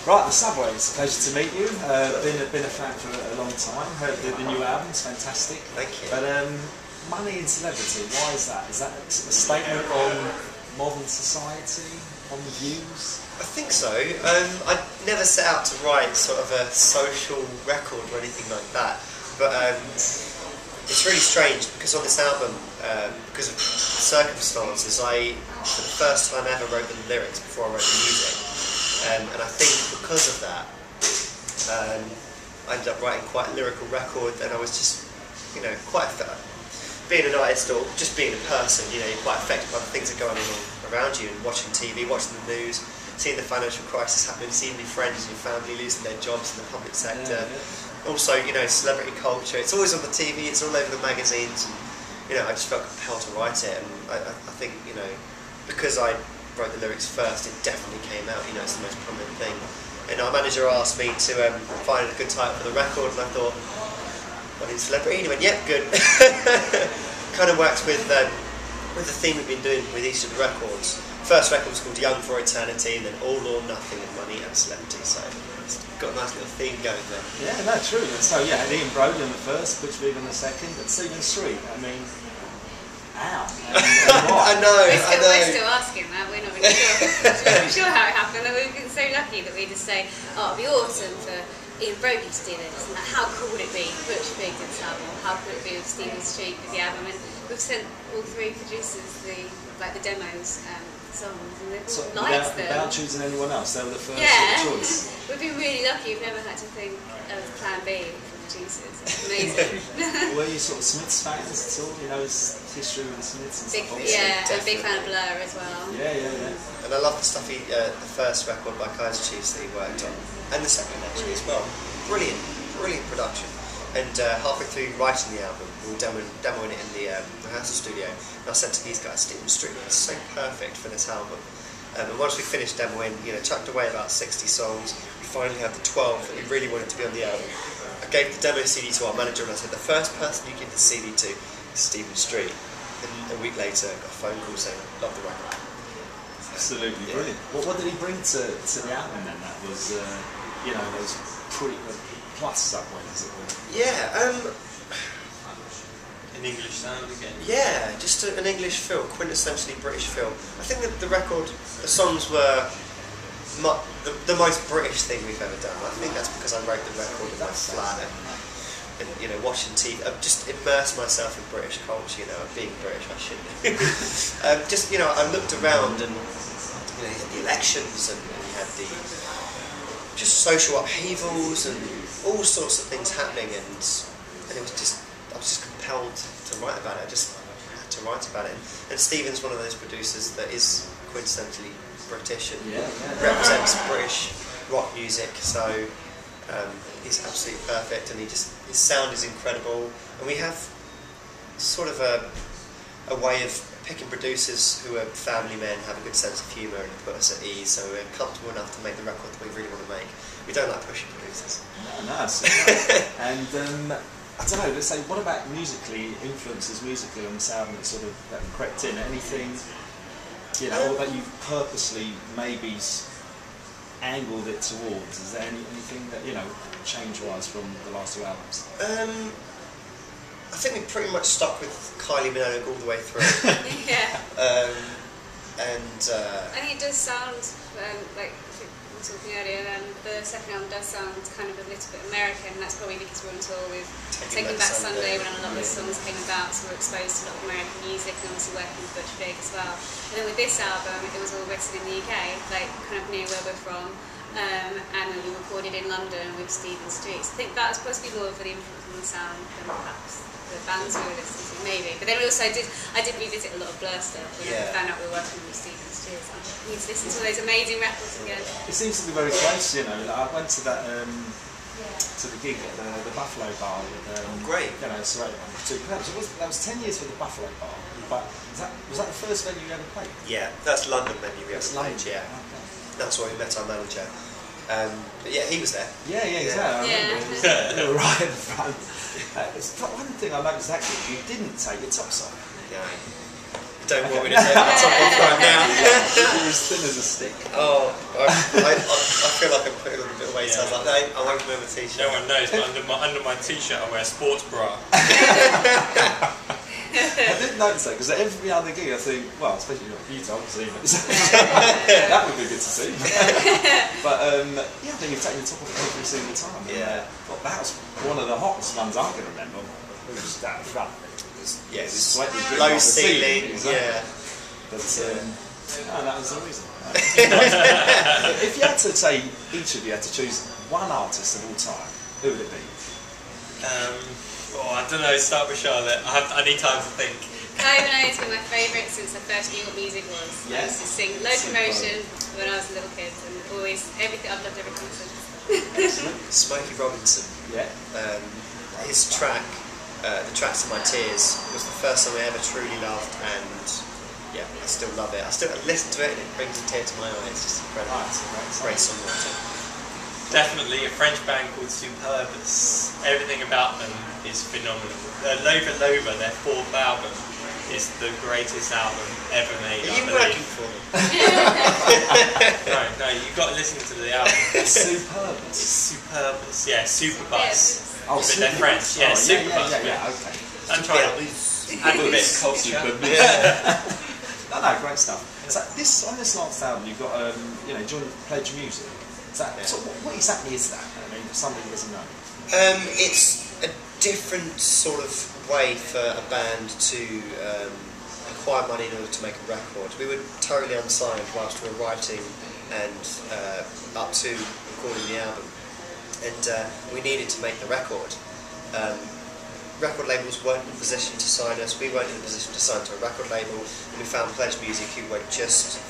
Right, the Subway, it's a pleasure to meet you. Been a fan for a long time. Heard the new album's fantastic. Thank you. But money and celebrity, why is that? Is that a statement on modern society, on the views? I think so. I never set out to write sort of a social record or anything like that. But it's really strange because on this album, because of circumstances, I, for the first time ever, wrote the lyrics before I wrote the music. And I think because of that, I ended up writing quite a lyrical record, and I was just, you know, quite being an artist or just being a person, you know, you're quite affected by the things that are going on around you, and watching TV, watching the news, seeing the financial crisis happening, seeing your friends and your family losing their jobs in the public sector. Also, you know, celebrity culture, it's always on the TV, it's all over the magazines, and, you know, I just felt compelled to write it, and I think, you know, because I wrote the lyrics first, it definitely came out, you know, it's the most prominent thing. And our manager asked me to find a good title for the record, and I thought, what is celebrity? And he went, yep, good. Kind of works with the theme we've been doing with each of the records. First record was called Young for Eternity, and then All or Nothing and Money and Celebrity, so it's got a nice little theme going there. Yeah, no, true. So yeah, Ian Broden on the first, Butch Vig on the second, but Stephen Street, I mean, how? I know. We're still asking that, we're not really sure. We're not sure how it happened, and we've been so lucky that we just say, oh, it'd be awesome for Ian Broden to do this, and how cool would it be, Butch Vig did this album, how cool would it be with Stephen Street with the album, and we've sent all three producers the demos, songs, and they've all liked them. Without choosing anyone else, they were the first choice. We've been really lucky, we've never had to think of plan B for producers. It's amazing. Were you sort of Smiths fans at all? You know, his history with the Smiths and stuff? Yeah, I'm a big fan of Blur as well. Yeah. And I love the stuff the first record by Kaiser Chiefs that he worked on, and the second actually as well. Brilliant production. And halfway through writing the album, we were demoing it in the rehearsal studio, and I said to these guys, Stephen Street is so perfect for this album. And once we finished demoing, you know, chucked away about 60 songs, we finally had the 12 that we really wanted to be on the album. I gave the demo CD to our manager, and I said, the first person you give the CD to is Stephen Street. And a week later, I got a phone call saying, love the record. Absolutely brilliant. What did he bring to the album then? That was, you know, those pretty plus Subway, as it were. Yeah. An English sound again. Yeah, just an English feel, quintessentially British feel. I think that the record, the songs were the most British thing we've ever done. I think that's because I wrote the record in my flat and you know, watching TV. I've just immersed myself in British culture. You know, being British, I shouldn't. Just, you know, I looked around and, you know, you had the elections and you had the just social upheavals and all sorts of things happening, and it was just, I was just compelled to write about it. I just had to write about it. And Stephen's one of those producers that is quintessentially British and represents British rock music. So he's absolutely perfect, and his sound is incredible. And we have sort of a way of picking producers who are family men, have a good sense of humour, and put us at ease, so we're comfortable enough to make the record that we really want to make. We don't like pushing producers. No, and I don't know, let's say, what about influences musically on this album that sort of crept in? Anything, you know, that you've purposely maybe angled it towards? Is there anything that, you know, change-wise from the last two albums? I think we pretty much stuck with Kylie Minogue all the way through. Yeah. And I think it does sound like we were talking earlier. The second album does sound kind of a little bit American, and that's probably because we're on tour with Taking Back Sunday when a lot of the songs came about, so we're exposed to a lot of American music, and obviously working with Butch Vig as well. And then with this album, it was all written in the UK, like kind of near where we're from. And then we recorded in London with Stephen Street. So I think that's possibly more of the influence on the sound than perhaps the bands we were listening to, maybe. But then we also I did revisit a lot of Blur stuff when I found out we were working with Stephen Street. So I need to listen to all those amazing records again. It seems to be very close, you know. I went to that to the gig at the Buffalo Bar with great. You know, surrounded by two clubs. That was 10 years for the Buffalo Bar. But was that the first venue you ever played? Yeah, that's London venue we ever played. Yeah. Okay. That's where we met our manager. But yeah, he was there. Yeah, exactly. I remember. You were right in front. One thing I noticed actually, you didn't take your tops off. No. Don't want me to take my top off right now. You're as thin as a stick. Oh, I feel like I'm putting on a bit of weight, so I was like, no, I won't wear the t-shirt. No one knows, but under my t-shirt I wear a sports bra. I didn't notice that because every other gig I think, well, especially you told me, that would be good to see. But yeah, I think you've taken the top off every single time. Yeah. Well, that was one of the hottest ones I can remember. It was that front. Yeah, it was slightly low ceiling. Yeah. But no, that was the reason. If you had to say, each of you had to choose one artist of all time, who would it be? I don't know, start with Charlotte. I need time to think. Kylie Minogue has been my favourite since I first knew what music was. I used to sing Locomotion when I was a little kid, and always, everything, I've loved everything since. Smokey Robinson. Yeah. His track, The Tracks of My Tears, was the first song I ever truly loved, and yeah, I still love it. I still listen to it and it brings a tear to my eye. It's just incredible. Great songwriter. Definitely a French band called Superbus. Everything about them is phenomenal. Lova Lova, their fourth album, is the greatest album ever made. Are you working for them? No, you've got to listen to the album. Superbus, yeah, Superbus. Oh, but they're French, yeah, Superbus. Yeah, okay. I'm trying to add a bit of culture. No, great stuff. So on this last album, you've got you know, joined Pledge Music. Is that, so what exactly is that? I mean, somebody who doesn't know. It's a different sort of way for a band to acquire money in order to make a record. We were totally unsigned whilst we were writing and up to recording the album, and we needed to make the record. Record labels weren't in a position to sign us, we weren't in a position to sign to a record label, and we found Pledge Music, who were just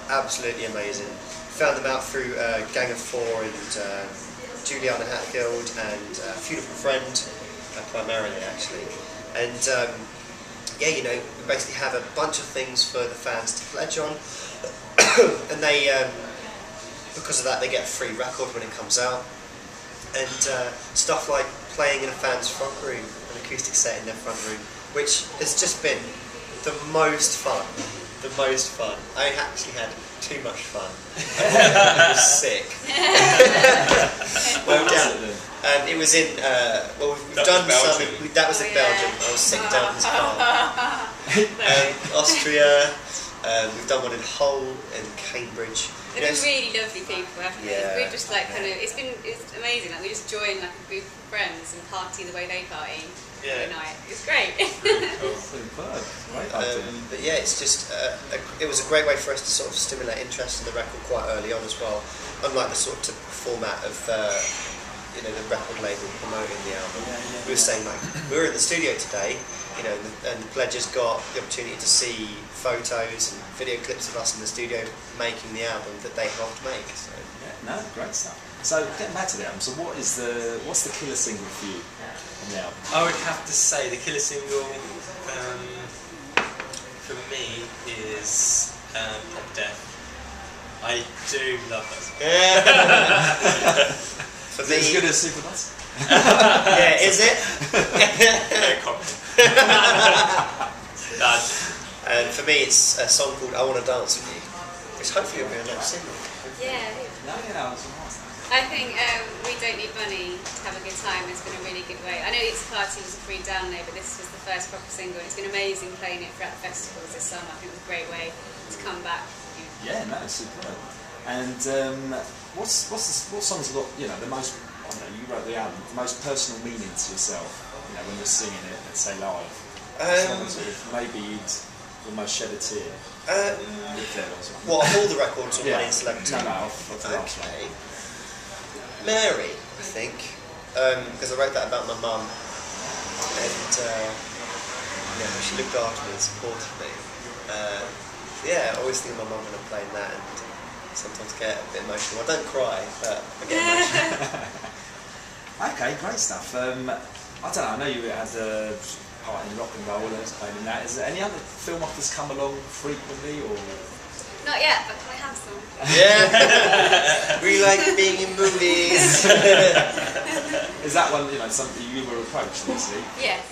absolutely amazing. Found them out through Gang of Four and Juliana Hatfield and Beautiful Friend, primarily actually. And yeah, you know, we basically have a bunch of things for the fans to pledge on, and they, because of that, they get a free record when it comes out. And stuff like playing in a fan's front room, an acoustic set in their front room, which has just been the most fun. The most fun. I actually had too much fun. It was sick. It was in, well, we've done some, that was in Belgium. I was sick down in his car. Austria, we've done one in Hull and Cambridge. They've been really lovely people, haven't they? Yeah. We've just like it's amazing. Like we just join like a group of friends and party the way they party every night. It's great. Superb. Great but yeah, it's just it was a great way for us to sort of stimulate interest in the record quite early on as well. Unlike the sort of typical format of you know, the record label promoting the album. We were saying like we were in the studio today, you know, and the pledges got the opportunity to see photos and video clips of us in the studio making the album that they helped make. So. Yeah, no, great stuff. So getting back to the album, so what's the killer single for you on the album? I would have to say the killer single for me is Pop Death. I do love that song. For is it as good as Superbus? Yeah, is it? No comment. And for me, it's a song called "I Want to Dance with You," which hopefully will be a next single. Yeah. I think We Don't Need Money to Have a Good Time has been a really good way. I know It's a Party was a free download, but this was the first proper single. It's been amazing playing it throughout the festivals this summer. I think it was a great way to come back. Yeah, no, superb. And what songs got, you know, the most, I don't know, you wrote the album, the most personal meaning to yourself, you know, when you're singing it, let's say live? Sort of, maybe you'd almost shed a tear. If there was one. What, of all the records or Money and Celebrity? No, off the last one. Okay. Mary, I think, because I wrote that about my mum, and you know, she looked after me and supported me. Yeah, I always think of my mum when I'm playing that, and sometimes get a bit emotional. I don't cry, but I get emotional. Okay, great stuff. I don't know, I know you had a part in rock and roll and playing in that. Is there any other film offers come along frequently, or...? Not yet, but can I have some? Yeah, we like being in movies. Is that one, you know, something you were approached, obviously? Yes.